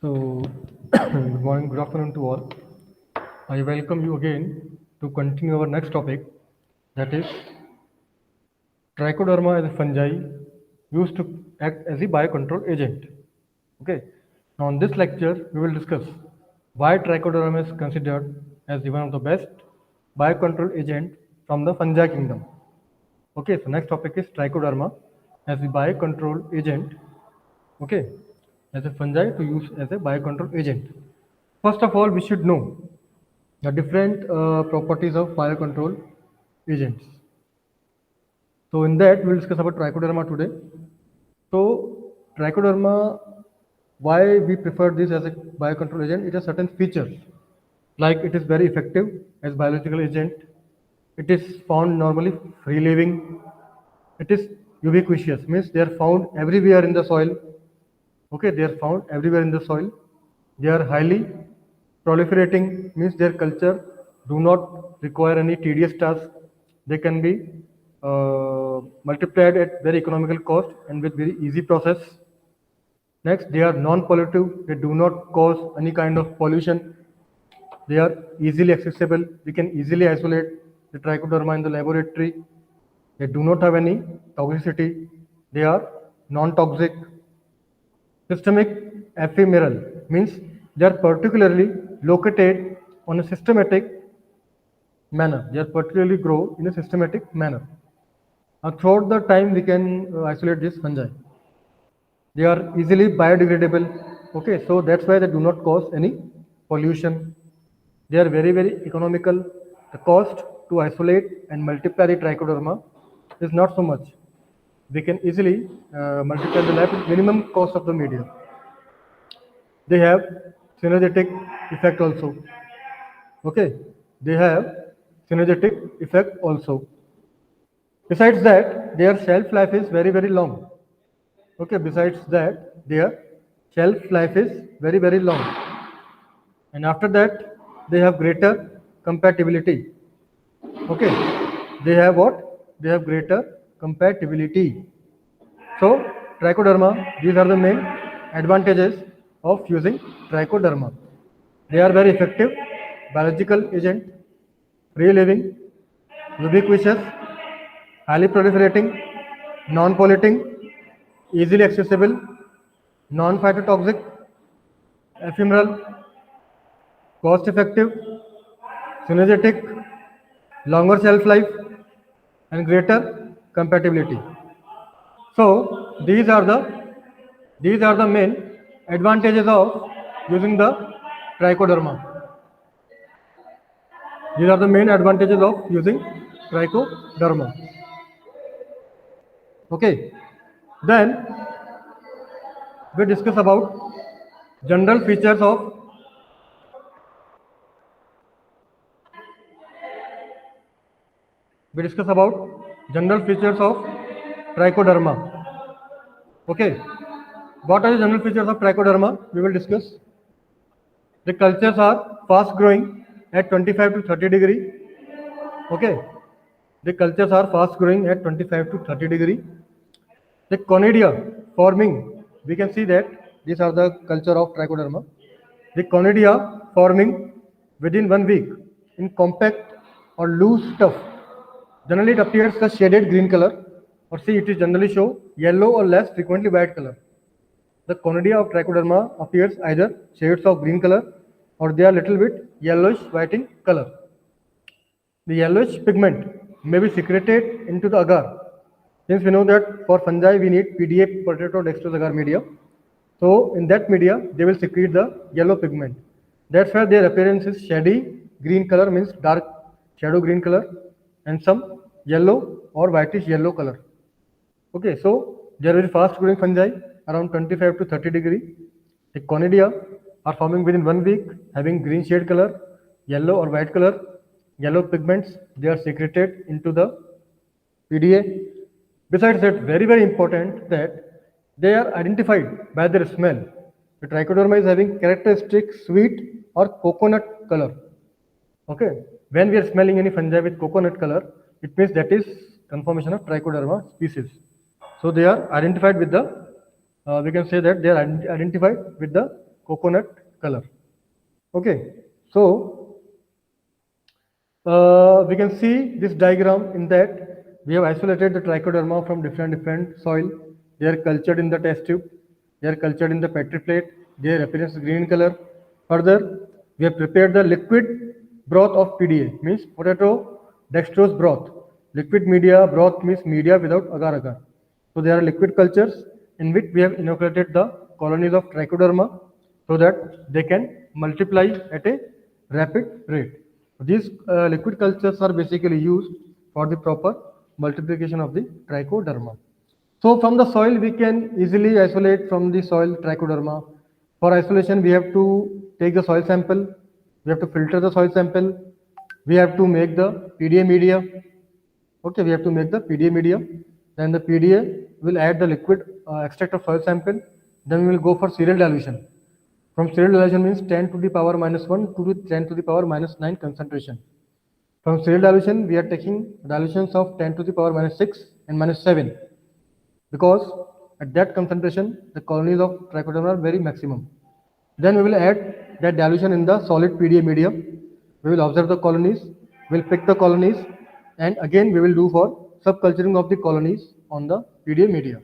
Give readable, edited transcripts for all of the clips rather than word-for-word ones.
So, good morning, good afternoon to all. I welcome you again to continue our next topic, that is trichoderma as a fungi used to act as a biocontrol agent. Okay. Now, in this lecture, we will discuss why trichoderma is considered as one of the best biocontrol agent from the fungi kingdom. Okay. So, next topic is trichoderma as a biocontrol agent. Okay, as a fungi to use as a biocontrol agent. First of all, we should know the different properties of biocontrol agents. So in that, we'll discuss about trichoderma today. So trichoderma, why we prefer this as a biocontrol agent? It has certain features, like it is very effective as biological agent. It is found normally free living. It is ubiquitous, means they are found everywhere in the soil. Okay, they are found everywhere in the soil. They are highly proliferating, means their culture do not require any tedious task. They can be multiplied at very economical cost and with very easy process. Next, they are non-pollutive. They do not cause any kind of pollution. They are easily accessible. We can easily isolate the trichoderma in the laboratory. They do not have any toxicity. They are non-toxic. Systemic ephemeral means they are particularly located on a systematic manner. They are particularly grow in a systematic manner. Throughout the time, we can isolate this fungi. They are easily biodegradable. Okay, so that's why they do not cause any pollution. They are very economical. The cost to isolate and multiply the trichoderma is not so much. We can easily multiply the lab with minimum cost of the medium. They have synergetic effect also. Okay, they have synergetic effect also. Besides that, their shelf life is very long. Okay, besides that, their shelf life is very long. And after that, they have greater compatibility. Okay, they have what? They have greater compatibility. So, trichoderma, these are the main advantages of using trichoderma. They are very effective biological agent, free living, ubiquitous, highly proliferating, non-polluting, easily accessible, non-phytotoxic, ephemeral, cost-effective, synergetic, longer shelf life, and greater compatibility. So these are the main advantages of using the trichoderma. These are the main advantages of using trichoderma. Okay. Then we discuss about general features of we discuss about general features of trichoderma. Okay. What are the general features of trichoderma? We will discuss. The cultures are fast growing at 25 to 30 degree. Okay. The cultures are fast growing at 25 to 30 degree. The conidia forming, we can see that these are the culture of trichoderma. The conidia forming within 1 week in compact or loose stuff. Generally, it appears a shaded green color, or see it is generally show yellow or less frequently white color. The conidia of trichoderma appears either shades of green color or they are little bit yellowish white in color. The yellowish pigment may be secreted into the agar. Since we know that for fungi we need PDA, potato dextrose agar media. So in that media they will secrete the yellow pigment. That's why their appearance is shady green color, means dark shadow green color, and some yellow or whitish yellow color. Okay, so they are very fast growing fungi around 25 to 30 degree. The conidia are forming within 1 week, having green shade color, yellow or white color, yellow pigments. They are secreted into the PDA. Besides that, very important that they are identified by their smell. The trichoderma is having characteristic sweet or coconut color. Okay, when we are smelling any fungi with coconut color, it means that is conformation of trichoderma species. So they are identified with the, we can say that they are identified with the coconut color. Okay, so we can see this diagram in that we have isolated the trichoderma from different soil. They are cultured in the test tube. They are cultured in the Petri plate. Their appearance is green color. Further, we have prepared the liquid broth of PDA, means potato dextrose broth. Liquid media broth means media without agar agar. So there are liquid cultures in which we have inoculated the colonies of trichoderma so that they can multiply at a rapid rate. These liquid cultures are basically used for the proper multiplication of the trichoderma. So from the soil we can easily isolate from the soil trichoderma. For isolation we have to take the soil sample, we have to filter the soil sample, we have to make the PDA media. Okay, we have to make the PDA media. Then the PDA will add the liquid extract of soil sample. Then we will go for serial dilution. From serial dilution means 10 to the power minus 1 to 10 to the power minus 9 concentration. From serial dilution, we are taking dilutions of 10 to the power minus 6 and minus 7 because at that concentration, the colonies of trichoderma are very maximum. Then we will add that dilution in the solid PDA medium. We will observe the colonies, we will pick the colonies, and again we will do for subculturing of the colonies on the PDA media.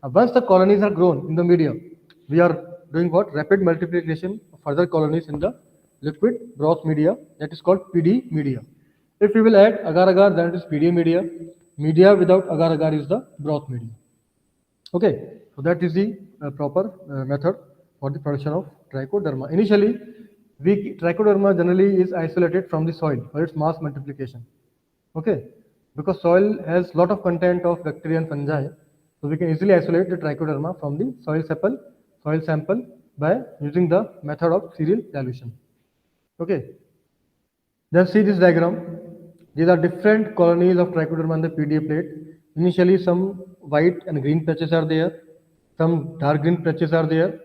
Once the colonies are grown in the media, we are doing what? Rapid multiplication of further colonies in the liquid broth media, that is called PD media. If we will add agar agar, then it is PDA media. Media without agar agar is the broth media. Okay, so that is the proper method for the production of trichoderma. Initially, trichoderma generally is isolated from the soil for its mass multiplication. Okay, because soil has lot of content of bacteria and fungi, so we can easily isolate the trichoderma from the soil sample by using the method of serial dilution. Okay, then see this diagram. These are different colonies of trichoderma on the PDA plate. Initially, some white and green patches are there. Some dark green patches are there.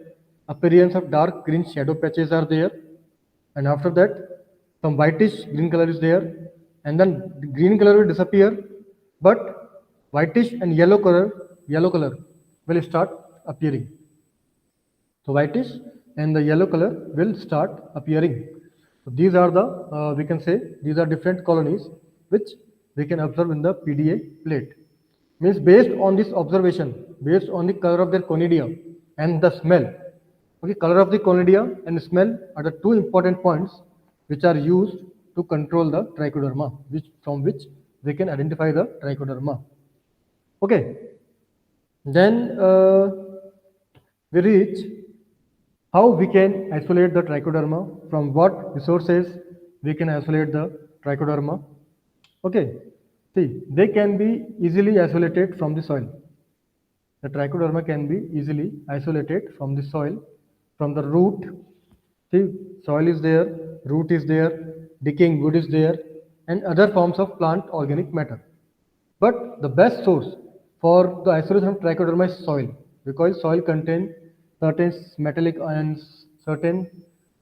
Appearance of dark green shadow patches are there. And after that, some whitish green color is there. And then the green color will disappear, but whitish and yellow color will start appearing. So whitish and the yellow color will start appearing. So these are the, we can say, these are different colonies which we can observe in the PDA plate. Means based on this observation, based on the color of their conidia and the smell. Okay, color of the conidia and smell are the two important points which are used to control the trichoderma, from which we can identify the trichoderma. Okay, then we reach how we can isolate the trichoderma, from what resources we can isolate the trichoderma. Okay, see, they can be easily isolated from the soil. The trichoderma can be easily isolated from the soil, from the root. See, soil is there, root is there, decaying wood is there, and other forms of plant organic matter. But the best source for the isolation of trichoderma is soil, because soil contains certain metallic ions, certain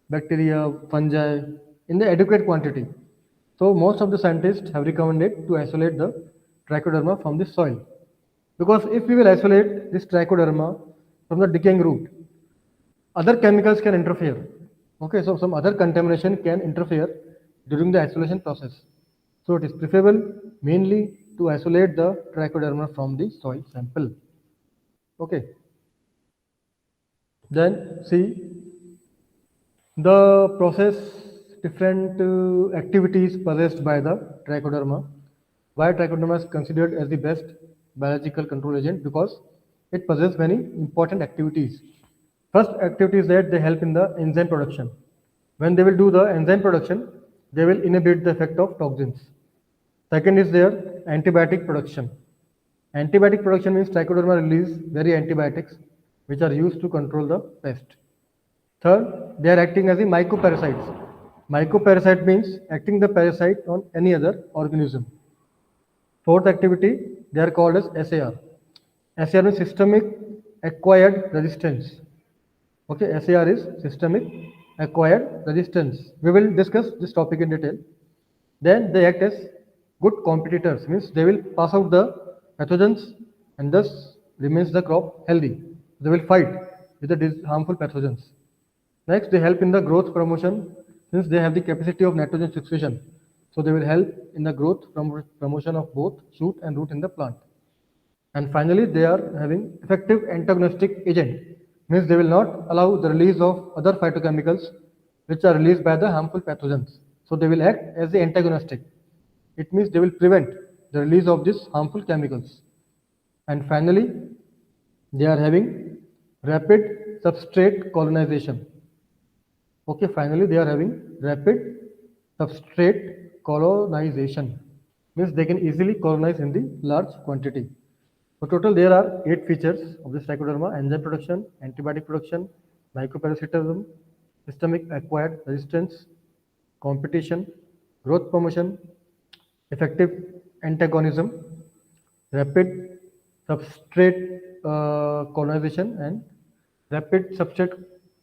bacteria, fungi in the adequate quantity. So most of the scientists have recommended to isolate the trichoderma from the soil. Because if we will isolate this trichoderma from the decaying root, other chemicals can interfere. Okay, so some other contamination can interfere during the isolation process. So it is preferable mainly to isolate the trichoderma from the soil sample. Okay. Then see the process, different activities possessed by the trichoderma. Why trichoderma is considered as the best biological control agent? Because it possesses many important activities. First activity is that they help in the enzyme production. When they will do the enzyme production, they will inhibit the effect of toxins. Second is their antibiotic production. Antibiotic production means trichoderma release very antibiotics which are used to control the pest. Third, they are acting as a mycoparasites. Mycoparasite means acting the parasite on any other organism. Fourth activity, they are called as SAR. SAR means systemic acquired resistance. Okay, SAR is systemic acquired resistance. We will discuss this topic in detail. Then they act as good competitors, means they will pass out the pathogens and thus remains the crop healthy. They will fight with the harmful pathogens. Next, they help in the growth promotion since they have the capacity of nitrogen fixation. So they will help in the growth promotion of both shoot and root in the plant. And finally, they are having effective antagonistic agent, means they will not allow the release of other phytochemicals which are released by the harmful pathogens. So they will act as the antagonistic. It means they will prevent the release of these harmful chemicals. And finally, they are having rapid substrate colonization. Okay, finally they are having rapid substrate colonization. Means they can easily colonize in the large quantity. So total there are 8 features of this trichoderma: enzyme production, antibiotic production, microparasitism, systemic acquired resistance, competition, growth promotion, effective antagonism, rapid substrate colonization, and rapid substrate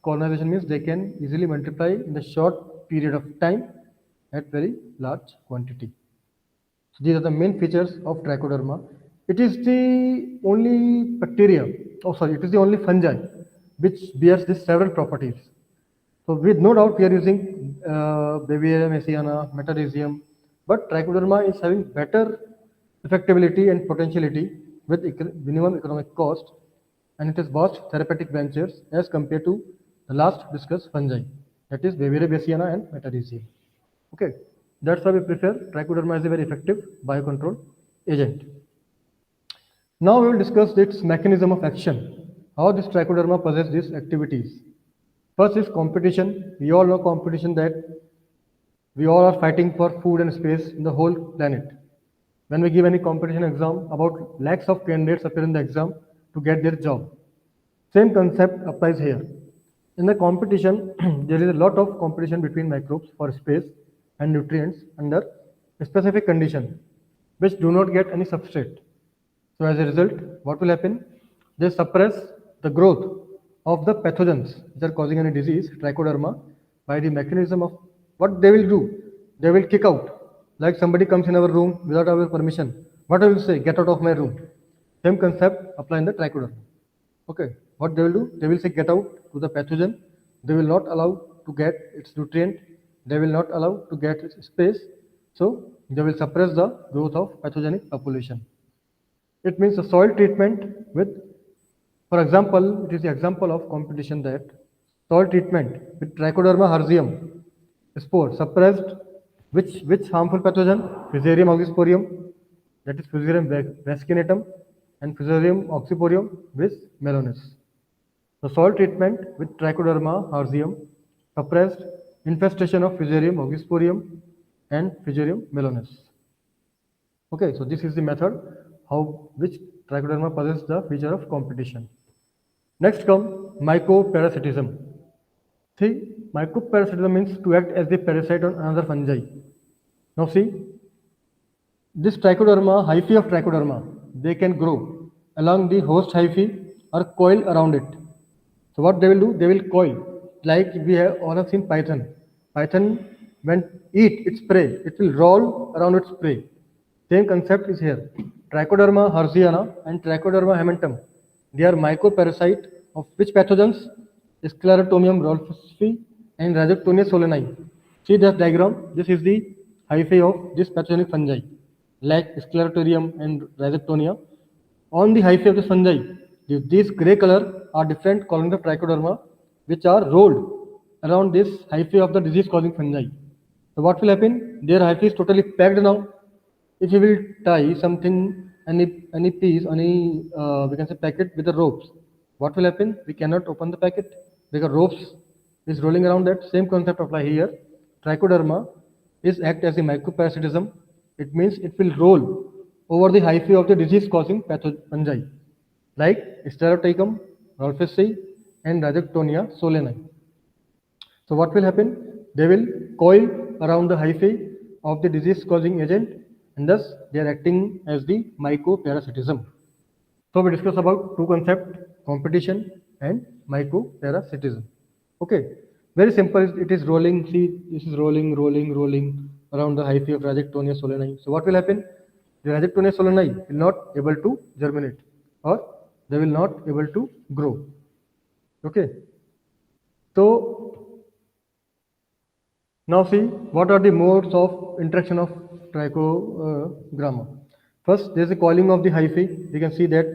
colonization means they can easily multiply in the short period of time at very large quantity. So these are the main features of trichoderma. It is the only bacteria, it is the only fungi which bears these several properties. So with no doubt we are using Beauveria messiana, Metarhizium, but Trichoderma is having better effectability and potentiality with minimum economic cost, and it has vast therapeutic ventures as compared to the last discussed fungi, that is Beauveria messiana and Metarhizium. Okay, that's why we prefer Trichoderma as a very effective biocontrol agent. Now we will discuss its mechanism of action, how this Trichoderma possesses these activities. First is competition. We all know competition, that we all are fighting for food and space in the whole planet. When we give any competition exam, about lakhs of candidates appear in the exam to get their job. Same concept applies here. In the competition, there is a lot of competition between microbes for space and nutrients under a specific condition, which do not get any substrate. So as a result, what will happen? They suppress the growth of the pathogens which are causing any disease, trichoderma, by the mechanism of what they will do. They will kick out. Like somebody comes in our room without our permission. What I will say? Get out of my room. Same concept apply in the trichoderma. Okay. What they will do? They will say get out to the pathogen. They will not allow to get its nutrient. They will not allow to get its space. So they will suppress the growth of pathogenic population. It means the soil treatment with, for example, it is the example of competition, that soil treatment with Trichoderma herzium spore suppressed which harmful pathogen? Fusarium oxysporium, that is Fusarium vascinatum, and Fusarium oxyporium with melones. The soil treatment with Trichoderma herzium suppressed infestation of Fusarium oxysporium and Fusarium melones. Okay, so this is the method how which Trichoderma possesses the feature of competition. Next come mycoparasitism. See, mycoparasitism means to act as the parasite on another fungi. Now see, this Trichoderma, hyphae of Trichoderma, they can grow along the host hyphae or coil around it. So what they will do? They will coil, like we have all have seen python. Python, when eat its prey, it will roll around its prey. Same concept is here. Trichoderma herziana and Trichoderma hamentum, they are mycoparasite of which pathogens? Sclerotomium rolfsii and Rhizoctonia solani. See this diagram. This is the hyphae of this pathogenic fungi, like Sclerotorium and Rhizoctonia. On the hyphae of the fungi, these grey color are different colonies of Trichoderma which are rolled around this hyphae of the disease-causing fungi. So what will happen? Their hyphae is totally packed now. If you will tie something, any piece, any we can say packet with the ropes, what will happen? We cannot open the packet because ropes is rolling around that. Same concept apply here. Trichoderma is act as a mycoparasitism. It means it will roll over the hyphae of the disease-causing fungi like Scleroticum rolfsii and Rhizoctonia solani. So what will happen? They will coil around the hyphae of the disease-causing agent, and thus they are acting as the mycoparasitism. So we discuss about two concepts: competition and mycoparasitism. Okay, very simple. It is rolling. See, this is rolling, rolling, rolling around the hyphae of Rhizoctonia solani. So what will happen? The Rhizoctonia solani will not able to germinate, or they will not able to grow. Okay. So Now see what are the modes of interaction of trichogramma. First, there is a coiling of the hyphae. You can see that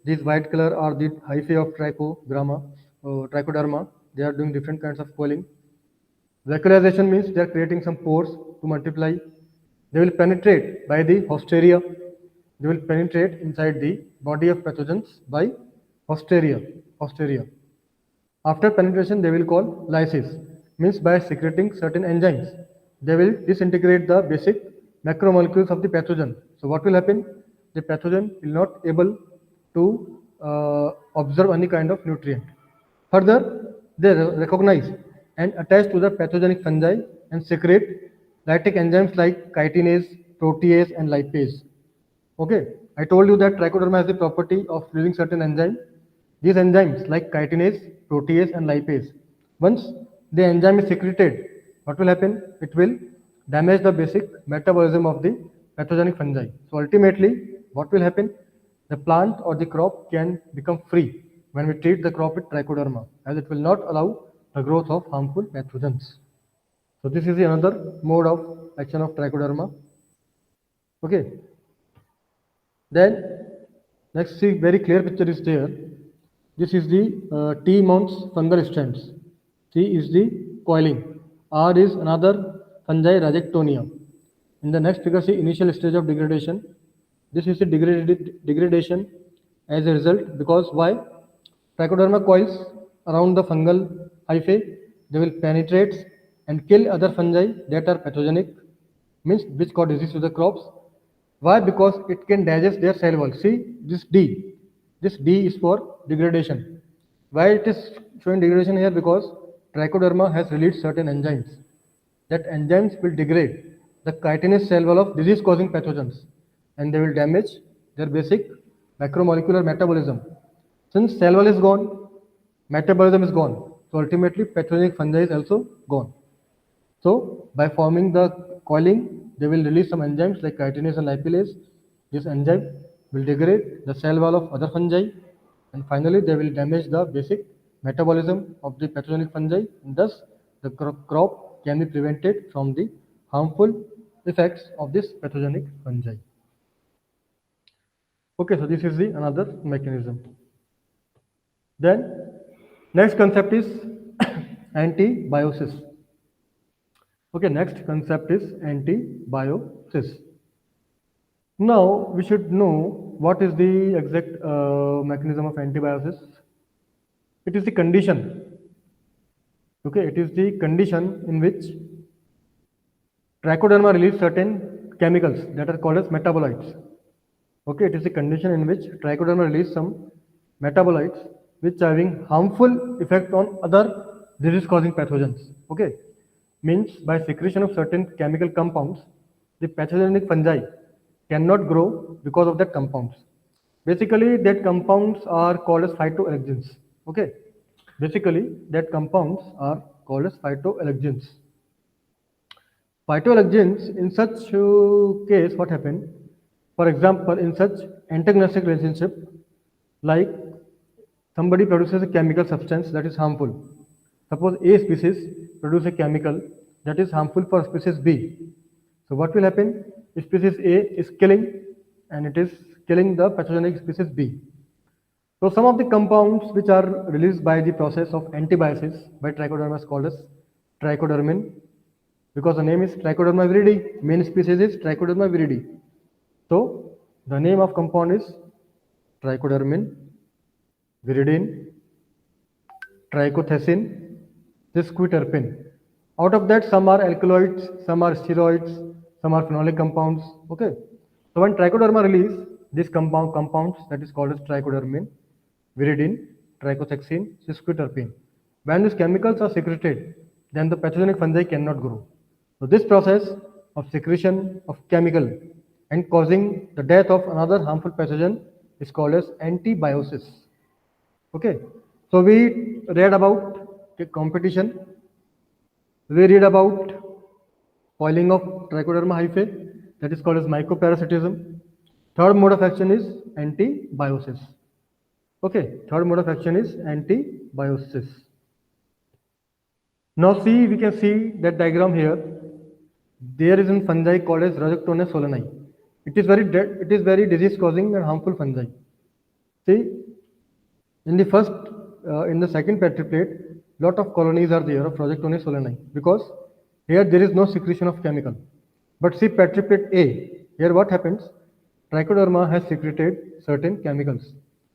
these white color are the hyphae of trichoderma. They are doing different kinds of coiling. Vacuolization means they are creating some pores to multiply. They will penetrate by the hausteria. They will penetrate inside the body of pathogens by hausteria. After penetration, they will call lysis, means by secreting certain enzymes. They will disintegrate the basic macromolecules of the pathogen. So what will happen? The pathogen will not able to observe any kind of nutrient. Further, they recognize and attach to the pathogenic fungi and secrete lytic enzymes like chitinase, protease, and lipase. Okay, I told you that trichoderma has the property of releasing certain enzymes. These enzymes like chitinase, protease, and lipase. Once the enzyme is secreted, what will happen? It will damage the basic metabolism of the pathogenic fungi. So ultimately, what will happen? The plant or the crop can become free when we treat the crop with trichoderma, as it will not allow the growth of harmful pathogens. So this is the another mode of action of trichoderma. Okay. Then next see very clear picture is there. This is the T mounts fungal strands. C is the coiling. R is another fungi rhizoctonia. In the next figure see initial stage of degradation. This is the degradation as a result because why? Trichoderma coils around the fungal hyphae. They will penetrate and kill other fungi that are pathogenic, means which cause disease to the crops. Why? Because it can digest their cell wall. See this D. This D is for degradation. Why it is showing degradation here? Because trichoderma has released certain enzymes. That enzymes will degrade the chitinase cell wall of disease-causing pathogens, and they will damage their basic macromolecular metabolism. Since cell wall is gone, metabolism is gone. So ultimately, pathogenic fungi is also gone. So by forming the coiling, they will release some enzymes like chitinase and lipase. This enzyme will degrade the cell wall of other fungi, and finally they will damage the basic metabolism of the pathogenic fungi, and thus the crop can be prevented from the harmful effects of this pathogenic fungi. Okay, so this is the another mechanism. Then next concept is antibiosis. Okay, next concept is antibiosis. Now we should know what is the exact mechanism of antibiosis. It is the condition. Okay, it is the condition in which trichoderma release certain chemicals that are called as metabolites. Okay, it is the condition in which trichoderma release some metabolites which are having harmful effect on other disease-causing pathogens. Okay, means by secretion of certain chemical compounds, the pathogenic fungi cannot grow because of that compounds. Basically, that compounds are called as phytoallergens. Okay, basically that compounds are called as phytoallergens. Phytoallergens, in such case, what happened? For example, in such antagonistic relationship, like somebody produces a chemical substance that is harmful. Suppose A species produce a chemical that is harmful for species B. So what will happen? Species A is killing and it is killing the pathogenic species B. So some of the compounds which are released by the process of antibiosis by trichoderma is called as trichodermin, because the name is Trichoderma viridi. Main species is Trichoderma viridi. So the name of compound is trichodermin, viridin, trichothecin, sesquiterpene. Out of that, some are alkaloids, some are steroids, some are phenolic compounds. Okay. So when trichoderma release these compounds that is called as trichodermin, viridin, trichothecin, sesquiterpene. When these chemicals are secreted, then the pathogenic fungi cannot grow. So this process of secretion of chemical and causing the death of another harmful pathogen is called as antibiosis. Okay. So we read about the competition. We read about coiling of trichoderma hyphae, that is called as mycoparasitism. Third mode of action is antibiosis. Okay, third mode of action is antibiosis. Now see, we can see that diagram here. There is a fungi called as Rhizoctonia solani. It is very disease causing and harmful fungi. See, in the first, in the second petri plate, lot of colonies are there of Rhizoctonia solani because here there is no secretion of chemical. But see petri plate A, here what happens? Trichoderma has secreted certain chemicals.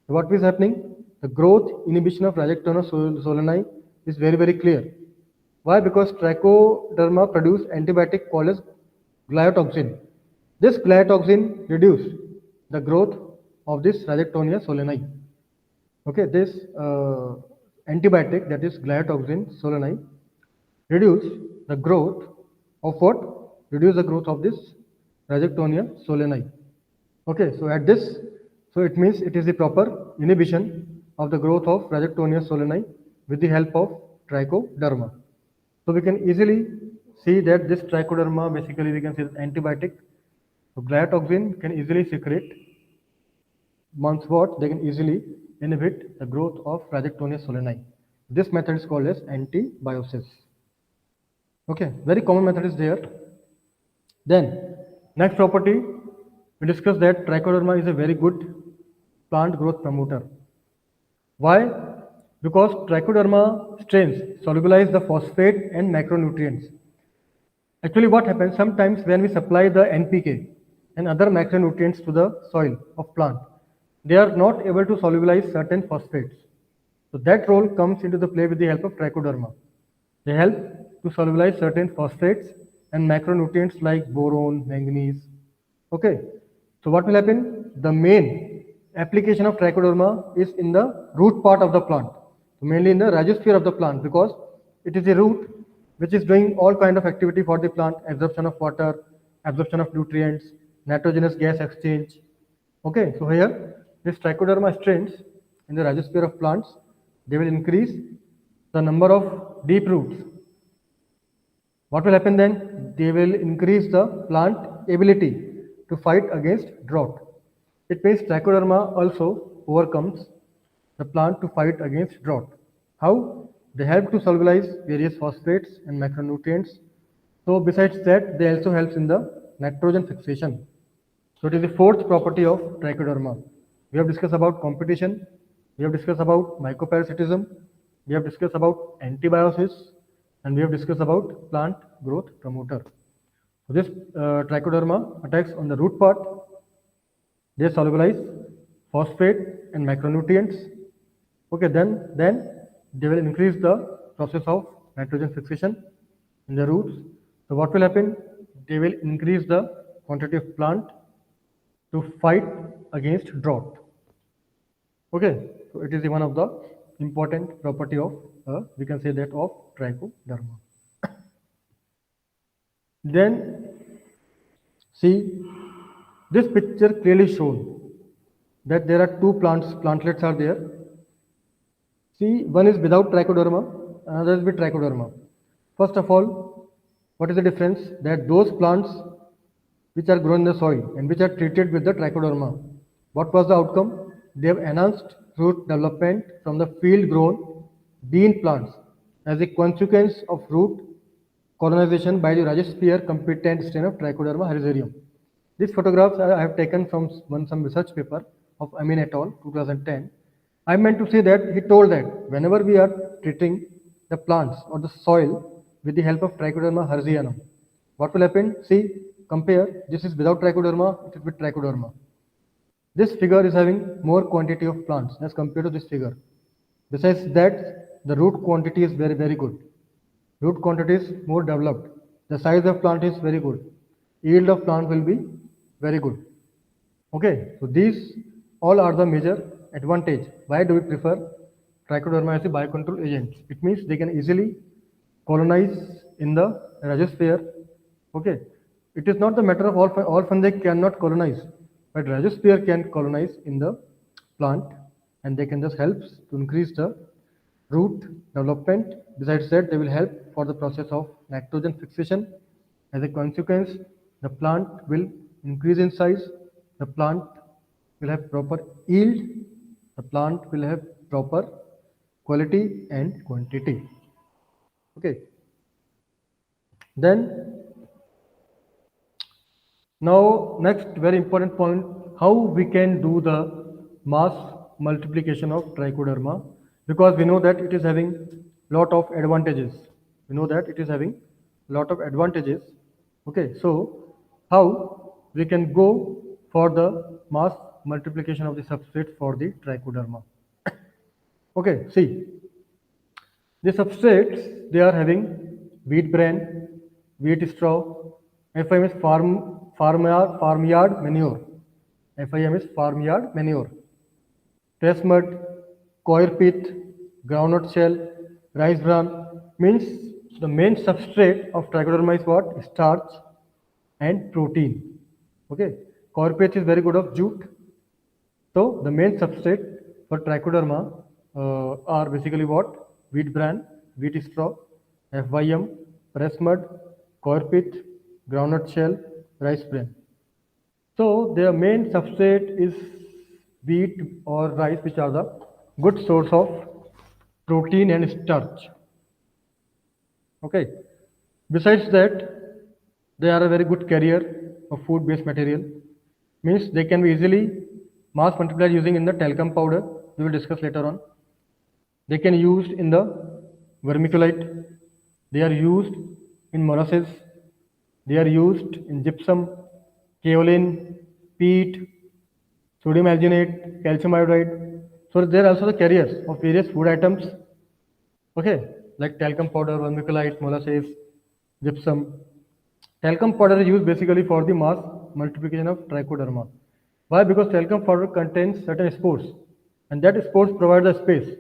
What is happening? The growth inhibition of Rhizoctonia solani is very clear. Why? Because Trichoderma produce antibiotic called as glyotoxin. This glyotoxin reduced the growth of this Rhizoctonia solani. Okay, this antibiotic, that is glyotoxin solani, reduce the growth of what? Reduce the growth of this Rhizoctonia solani. Okay, so at this, so it means it is the proper inhibition of the growth of Rhizoctonia solani with the help of Trichoderma. So we can easily see that this Trichoderma, basically we can see antibiotic. So glyotoxin can easily secrete. Once what? They can easily inhibit the growth of Rhizoctonia solani. This method is called as antibiosis. Okay, very common method is there. Then, next property, we discussed that Trichoderma is a very good plant growth promoter. Why? Because Trichoderma strains solubilize the phosphate and macronutrients. Actually, what happens sometimes when we supply the NPK and other macronutrients to the soil of plant, they are not able to solubilize certain phosphates. So that role comes into the play with the help of Trichoderma. They help to solubilize certain phosphates and macronutrients like boron, manganese. Okay, so what will happen? The main application of Trichoderma is in the root part of the plant, so mainly in the rhizosphere of the plant, because it is the root which is doing all kind of activity for the plant: absorption of water, absorption of nutrients, nitrogenous gas exchange. Okay, so here this Trichoderma strains in the rhizosphere of plants, they will increase the number of deep roots. What will happen then? They will increase the plant ability to fight against drought. It means Trichoderma also overcomes the plant to fight against drought. How? They help to solubilize various phosphates and macronutrients. So besides that, they also helps in the nitrogen fixation. So it is the fourth property of Trichoderma. We have discussed about competition, we have discussed about mycoparasitism, we have discussed about antibiosis, and we have discussed about plant growth promoter. So this Trichoderma attacks on the root part. They solubilize phosphate and macronutrients. Okay, then they will increase the process of nitrogen fixation in the roots. So what will happen? They will increase the quantity of plant to fight against drought. Okay, so it is one of the important property of we can say that of Trichoderma. Then see, this picture clearly shown that there are two plantlets are there. See, one is without Trichoderma, another is with Trichoderma. First of all, what is the difference? That those plants which are grown in the soil and which are treated with the Trichoderma, what was the outcome? They have enhanced root development from the field grown bean plants as a consequence of root colonization by the rhizosphere competent strain of Trichoderma harriserium. These photographs I have taken from some research paper of Amin et al. 2010. I meant to say that he told that whenever we are treating the plants or the soil with the help of Trichoderma harzianum, what will happen? See, compare. This is without Trichoderma, it is with Trichoderma. This figure is having more quantity of plants as compared to this figure. Besides that, the root quantity is very good. Root quantity is more developed. The size of plant is very good. Yield of plant will be very good. Okay, so these all are the major advantage. Why do we prefer Trichoderma as a biocontrol agent? It means they can easily colonize in the rhizosphere. Okay, it is not the matter of all fungi cannot colonize, but rhizosphere can colonize in the plant, and they can just help to increase the root development. Besides that, they will help for the process of nitrogen fixation. As a consequence, the plant will increase in size, the plant will have proper yield, the plant will have proper quality and quantity. Okay. Then now next very important point, how we can do the mass multiplication of trichoderma, because we know that it is having lot of advantages. We know that it is having lot of advantages. Okay, so how we can go for the mass multiplication of the substrate for the trichoderma. Okay, see, the substrates, they are having wheat bran, wheat straw, FIM is farmyard manure. FIM is farmyard manure. Trace mud, coir pith, groundnut shell, rice bran means the main substrate of trichoderma is what? Starch and protein. Okay, coir pith is very good of jute. So the main substrate for trichoderma are basically what? Wheat bran, wheat straw, FYM, press mud, coir pith, groundnut shell, rice bran. So their main substrate is wheat or rice, which are the good source of protein and starch. Okay. Besides that, they are a very good carrier of food-based material. Means they can be easily mass multiplied using in the talcum powder. We will discuss later on. They can be used in the vermiculite. They are used in molasses. They are used in gypsum, kaolin, peat, sodium alginate, calcium iodide. So they are also the carriers of various food items. Okay, like talcum powder, vermiculite, molasses, gypsum. Talcum powder is used basically for the mass multiplication of trichoderma. Why? Because talcum powder contains certain spores, and that spores provide the space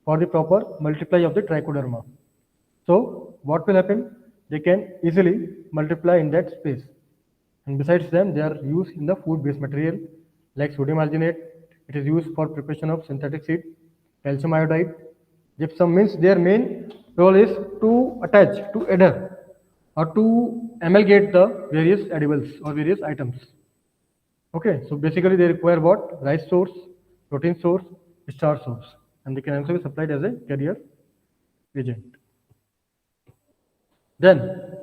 for the proper multiply of the trichoderma. So what will happen? They can easily multiply in that space. And besides them, they are used in the food-based material like sodium alginate. It is used for preparation of synthetic seed, calcium iodide. Gypsum means their main role is to attach, to adhere, or to amalgate the various edibles or various items. Okay, so basically they require what? Rice source, protein source, starch source, and they can also be supplied as a carrier agent. Then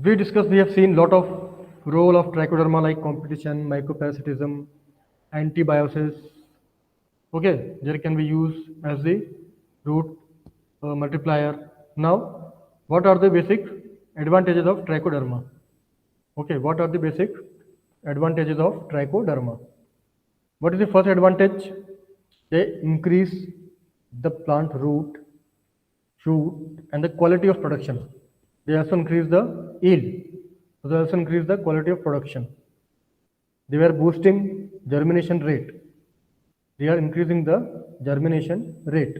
we have seen lot of role of trichoderma like competition, mycoparasitism, antibiosis. Okay, there can be used as the root multiplier. Now, what are the basic advantages of trichoderma? Okay, what are the basic advantages of trichoderma? What is the first advantage? They increase the plant root, shoot, and the quality of production. They also increase the yield. So they also increase the quality of production. They were boosting germination rate. They are increasing the germination rate.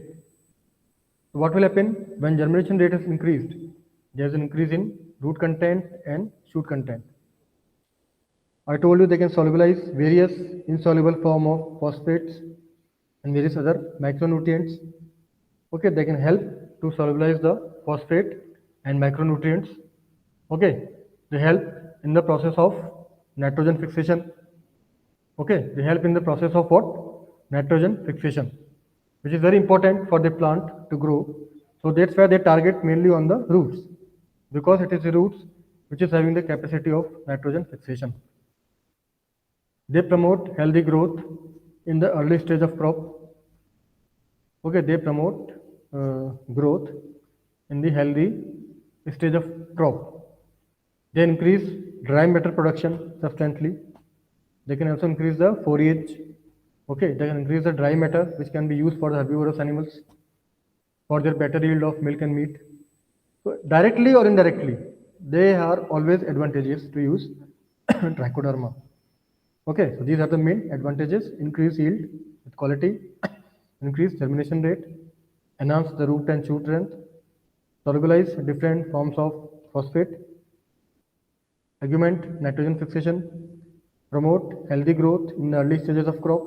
So what will happen when germination rate is increased? There is an increase in root content and shoot content. I told you they can solubilize various insoluble form of phosphates and various other micronutrients. Okay, they can help to solubilize the phosphate and micronutrients. Okay, they help in the process of nitrogen fixation. Okay, they help in the process of what? Nitrogen fixation, which is very important for the plant to grow. So that's why they target mainly on the roots, because it is the roots which is having the capacity of nitrogen fixation. They promote healthy growth in the early stage of crop. Okay, they promote growth in the healthy stage of crop. They increase dry matter production substantially. They can also increase the foliage. Okay, they can increase the dry matter which can be used for the herbivorous animals for their better yield of milk and meat. So directly or indirectly, they are always advantageous to use trichoderma. Okay, so these are the main advantages: increase yield with quality, increase germination rate, enhance the root and shoot strength, solubilize different forms of phosphate, augment nitrogen fixation, promote healthy growth in the early stages of crop,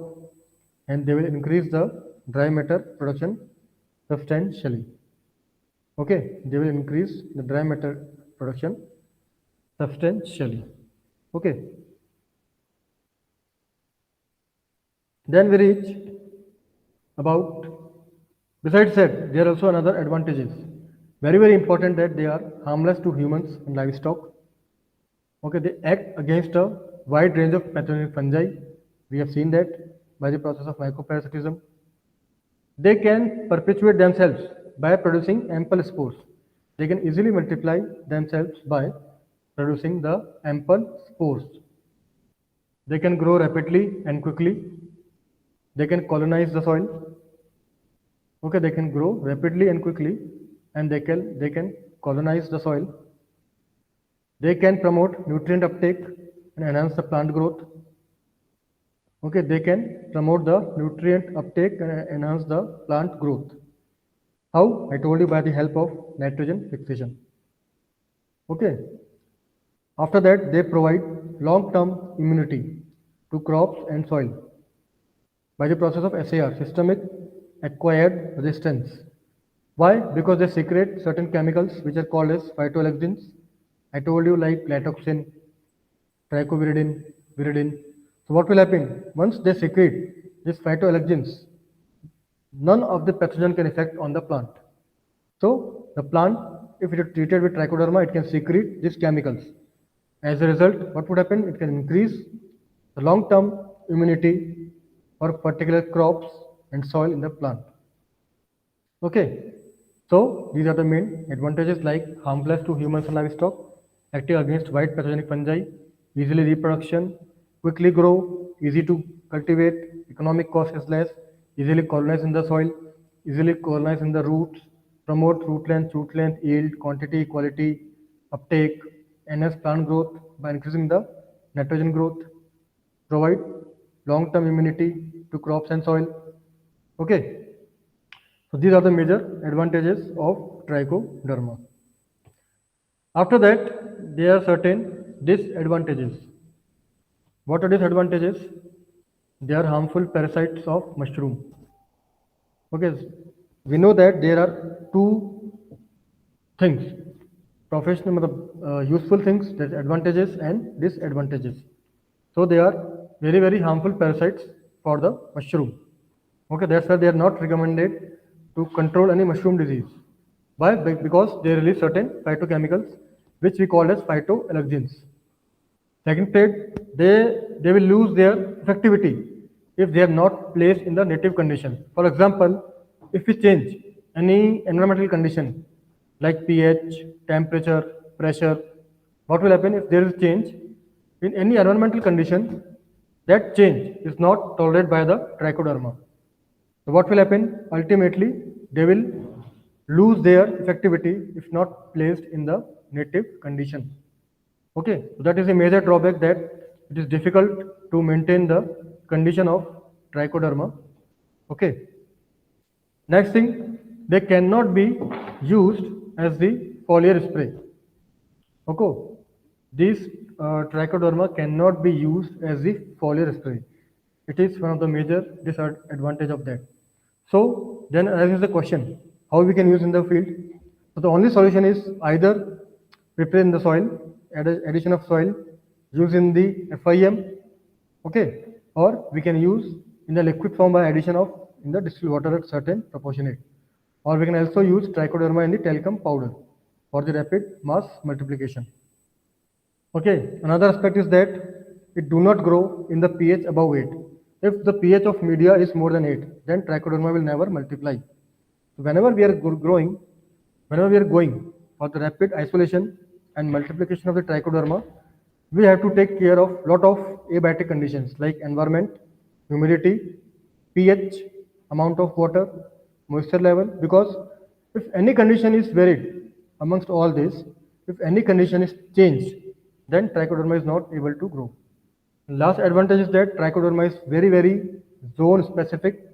and they will increase the dry matter production substantially. Okay, they will increase the dry matter production substantially. Okay, then we reach about, besides that, there are also another advantages. Very important that they are harmless to humans and livestock. Okay, they act against a wide range of pathogenic fungi. We have seen that by the process of mycoparasitism. They can perpetuate themselves by producing ample spores. They can easily multiply themselves by producing the ample spores. They can grow rapidly and quickly. They can colonize the soil. Okay, they can grow rapidly and quickly, and they can colonize the soil. They can promote nutrient uptake and enhance the plant growth. Okay, they can promote the nutrient uptake and enhance the plant growth. How? I told you, by the help of nitrogen fixation. Okay. After that, they provide long-term immunity to crops and soil by the process of SAR, systemic acquired resistance. Why? Because they secrete certain chemicals which are called as phytoalexins. I told you, like platoxin, trichoviridin, viridin. So what will happen? Once they secrete these phytoalexins, none of the pathogen can affect on the plant. So the plant, if it is treated with trichoderma, it can secrete these chemicals. As a result, what would happen? It can increase the long-term immunity for particular crops and soil in the plant. Okay, so these are the main advantages, like harmless to humans and livestock, active against wide pathogenic fungi, easily reproduction, quickly grow, easy to cultivate, economic cost is less, easily colonize in the soil, easily colonize in the roots, promote root length, yield, quantity, quality, uptake, enhance plant growth by increasing the nitrogen growth, provide long-term immunity to crops and soil. Okay, so these are the major advantages of trichoderma. After that, there are certain disadvantages. What are disadvantages? They are harmful parasites of mushroom. Okay, we know that there are two things, professional, useful things, that advantages and disadvantages. So they are very harmful parasites for the mushroom. Okay, that's why they are not recommended to control any mushroom disease. Why? Because they release certain phytochemicals which we call as phytoalexins. Second state, they will lose their effectivity if they are not placed in the native condition. For example, if we change any environmental condition like pH, temperature, pressure, what will happen if there is change in any environmental condition? That change is not tolerated by the trichoderma. So what will happen? Ultimately, they will lose their effectivity if not placed in the native condition. Okay, so that is a major drawback, that it is difficult to maintain the condition of trichoderma. Okay, next thing, they cannot be used as the foliar spray. Okay, these trichoderma cannot be used as the foliar spray. It is one of the major disadvantage of that. So then arises the question, how we can use in the field? So the only solution is either prepare in the soil, addition of soil, use in the FIM, okay, or we can use in the liquid form by addition of in the distilled water at certain proportionate, or we can also use trichoderma in the talcum powder for the rapid mass multiplication. Okay, another aspect is that it do not grow in the pH above 8. If the pH of media is more than 8, then trichoderma will never multiply. Whenever we are growing, whenever we are going for the rapid isolation and multiplication of the trichoderma, we have to take care of lot of abiotic conditions like environment, humidity, pH, amount of water, moisture level, because if any condition is varied amongst all this, if any condition is changed, then trichoderma is not able to grow. Last advantage is that trichoderma is very zone specific.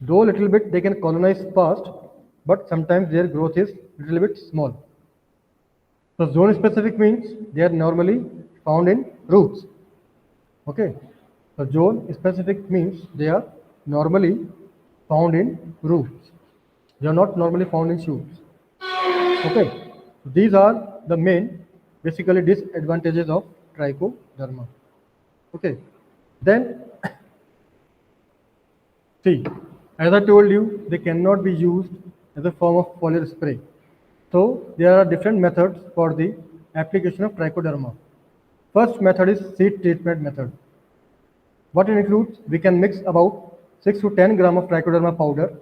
Though little bit they can colonize fast, but sometimes their growth is little bit small. So zone specific means they are normally found in roots. Okay. So zone specific means they are normally found in roots. They are not normally found in shoots. Okay. These are the main basically disadvantages of trichoderma. Okay. Then see, as I told you, they cannot be used as a form of foliar spray. So there are different methods for the application of trichoderma. First method is seed treatment method. What it includes, we can mix about 6 to 10 gram of trichoderma powder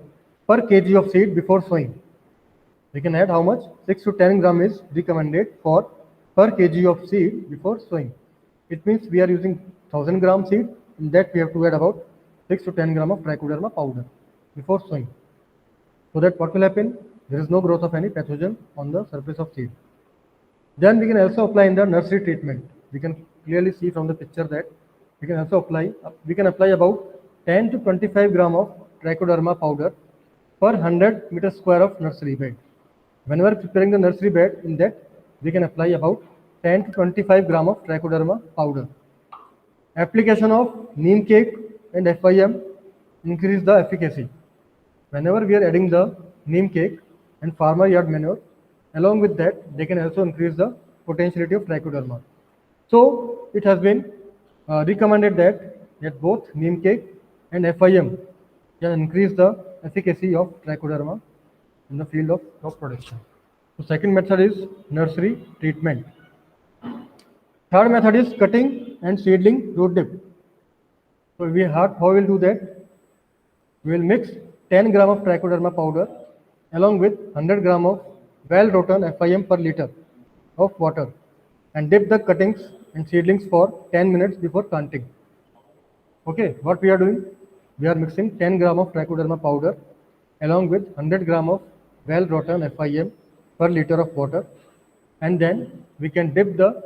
per kg of seed before sowing. We can add how much? 6 to 10 gram is recommended for per kg of seed before sowing. It means we are using 1000 gram seed, in that we have to add about 6 to 10 gram of trichoderma powder before sowing. So that what will happen? There is no growth of any pathogen on the surface of seed. Then we can also apply in the nursery treatment. We can clearly see from the picture that we can apply about 10 to 25 gram of trichoderma powder per 100 meter square of nursery bed. Whenever preparing the nursery bed, in that we can apply about 10 to 25 gram of trichoderma powder. Application of neem cake and FIM increase the efficacy. Whenever we are adding the neem cake and farmer yard manure, along with that, they can also increase the potentiality of trichoderma. So it has been recommended that both neem cake and FIM can increase the efficacy of trichoderma in the field of crop production. So second method is nursery treatment. Third method is cutting and seedling root dip. So how we will do that? We will mix 10 gram of trichoderma powder along with 100 gram of well-rotten FIM per liter of water and dip the cuttings and seedlings for 10 minutes before planting. Okay, what we are doing? We are mixing 10 gram of trichoderma powder along with 100 gram of well-rotten FIM per liter of water, and then we can dip the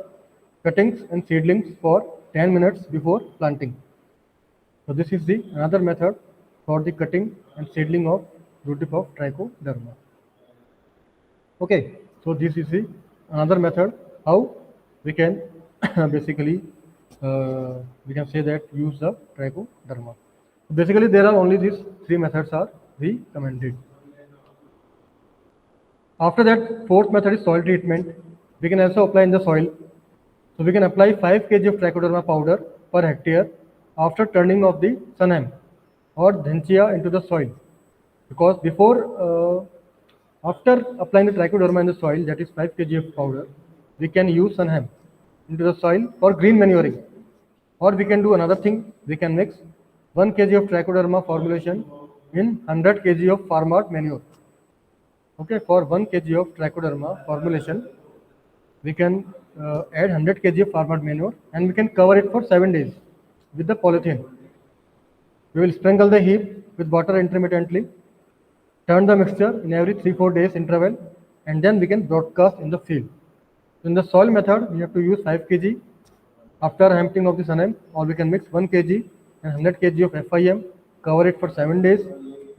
cuttings and seedlings for 10 minutes before planting. So this is the another method for the cutting and seedling of root tip of trichoderma. Okay, so this is the another method how we can basically we can say that use the trichoderma. Basically, there are only these three methods are recommended. After that, fourth method is soil treatment. We can also apply in the soil. So we can apply 5 kg of trichoderma powder per hectare after turning of the Sunham or Dhenchia into the soil. Because after applying the trichoderma in the soil, that is 5 kg of powder, we can use Sunham into the soil for green manuring. Or we can do another thing, we can mix 1 kg of trichoderma formulation in 100 kg of farm manure. Okay, for 1 kg of trichoderma formulation, we can add 100 kg of farm manure and we can cover it for 7 days with the polythene. We will sprinkle the heap with water intermittently, turn the mixture in every 3-4 days interval, and then we can broadcast in the field. In the soil method, we have to use 5 kg after emptying of the Sunham, or we can mix 1 kg and 100 kg of FIM, cover it for 7 days,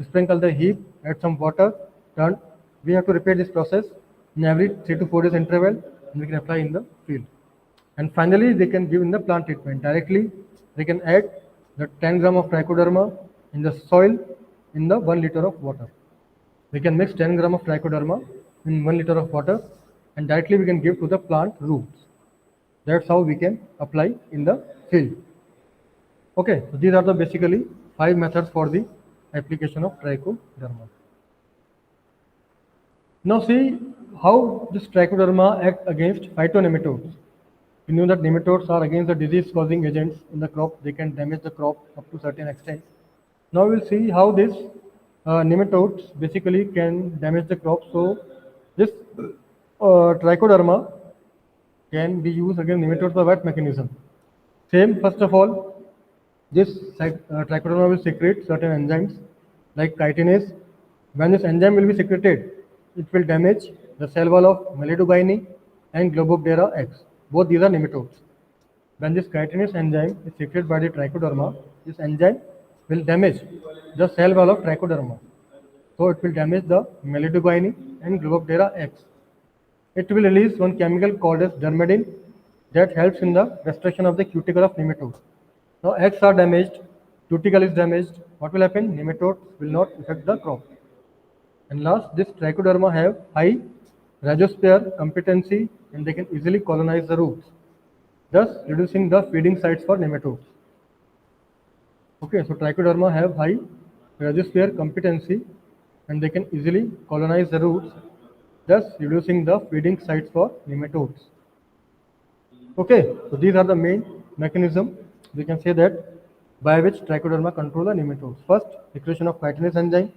sprinkle the heap, add some water, turn. We have to repeat this process in every 3 to 4 days interval, and we can apply in the field. And finally, they can give in the plant treatment directly. They can add the 10 gram of trichoderma in the soil in the 1 liter of water. We can mix 10 gram of trichoderma in 1 liter of water, and directly we can give to the plant roots. That's how we can apply in the field. Okay, so these are the basically 5 methods for the application of trichoderma. Now see how this trichoderma acts against phytonematodes. We know that nematodes are against the disease-causing agents in the crop. They can damage the crop up to a certain extent. Now we'll see how this nematodes basically can damage the crop. So this trichoderma can be used against nematodes by what mechanism? Same, first of all, this trichoderma will secrete certain enzymes like chitinase. When this enzyme will be secreted, it will damage the cell wall of Melanogyne and Globoptera X. Both these are nematodes. When this chitinase enzyme is secreted by the trichoderma, this enzyme will damage the cell wall of trichoderma. So it will damage the Melanogyne and Globoptera X. It will release one chemical called as dermidine that helps in the restoration of the cuticle of nematode. Now eggs are damaged, cuticle is damaged. What will happen? Nematodes will not affect the crop. And last, this trichoderma have high rhizosphere competency and they can easily colonize the roots, thus reducing the feeding sites for nematodes. Okay, so trichoderma have high rhizosphere competency and they can easily colonize the roots, thus reducing the feeding sites for nematodes. Okay, so these are the main mechanism we can say that by which Trichoderma control the nematodes. First, secretion of chitinase enzyme,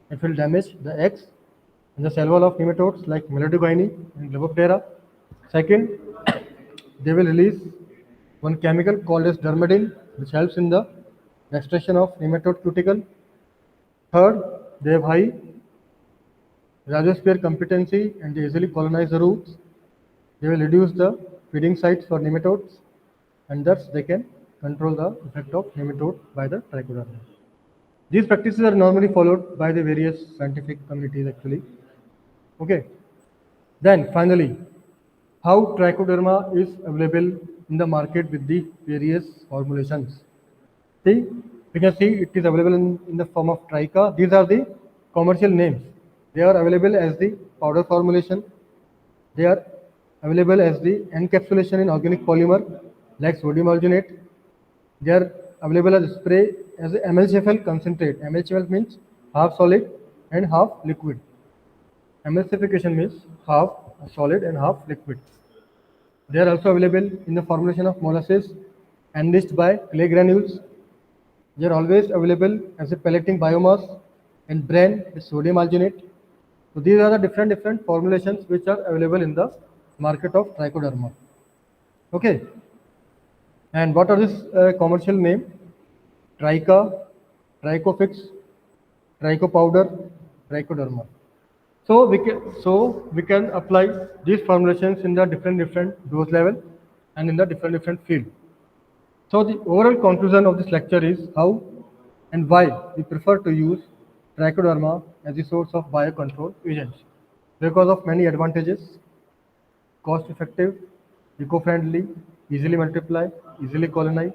it will damage the eggs and the cell wall of nematodes like Melodogyne and Lepidoptera. Second, they will release one chemical called as dermidine, which helps in the restriction of nematode cuticle. Third, they have high rhizosphere competency and they easily colonize the roots. They will reduce the feeding sites for nematodes and thus they can control the effect of nematode by the trichoderma. These practices are normally followed by the various scientific communities actually. Okay. Then finally, how trichoderma is available in the market with the various formulations. See, we can see it is available in the form of tricha. These are the commercial names. They are available as the powder formulation. They are available as the encapsulation in organic polymer like sodium alginate. They are available as spray as a MLCFL concentrate. MLCFL means half solid and half liquid. Emulsification means half solid and half liquid. They are also available in the formulation of molasses enriched by clay granules. They are always available as a pelleting biomass and bran with sodium alginate. So these are the different formulations which are available in the market of trichoderma. Okay. And what are this commercial name? Tricha, Trichofix, Tricho powder, Trichoderma. So we can apply these formulations in the different dose level and in the different field. So the overall conclusion of this lecture is how and why we prefer to use trichoderma as a source of biocontrol agents because of many advantages: cost effective, eco friendly, easily multiply, easily colonize.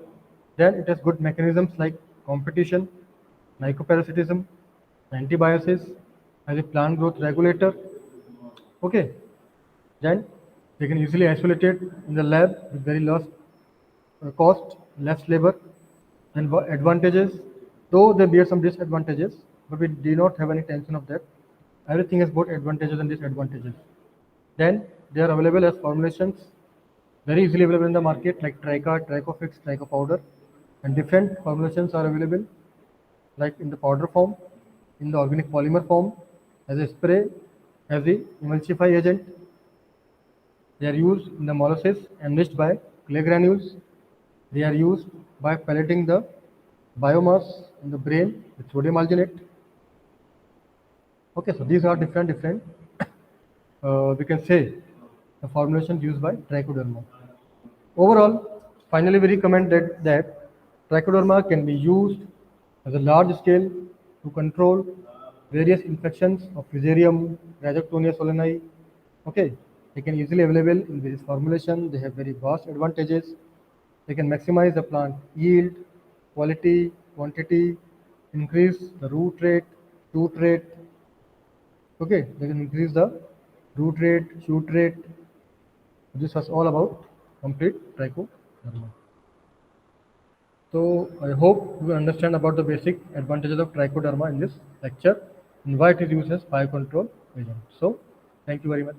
Then it has good mechanisms like competition, mycoparasitism, antibiosis, as a plant growth regulator. Okay, then they can easily isolate it in the lab with very low cost, less labor, and advantages. Though they bear some disadvantages, but we do not have any tension of that. Everything has both advantages and disadvantages. Then they are available as formulations, very easily available in the market like Tricha, Trichofix, Tricho powder, and different formulations are available like in the powder form, in the organic polymer form, as a spray, as the emulsify agent. They are used in the molasses enriched by clay granules. They are used by pelleting the biomass in the brain with sodium alginate. Okay, so these are different we can say the formulations used by trichoderma. Overall, finally we recommend that trichoderma can be used as a large scale to control various infections of Fusarium, Rhizoctonia solani. Okay, they can easily available in various formulation. They have very vast advantages. They can maximize the plant yield, quality, quantity, increase the root rate, shoot rate. Okay, they can increase the root rate, shoot rate. This was all about complete trichoderma. So I hope you understand about the basic advantages of trichoderma in this lecture and why it is used as biocontrol agent. So thank you very much.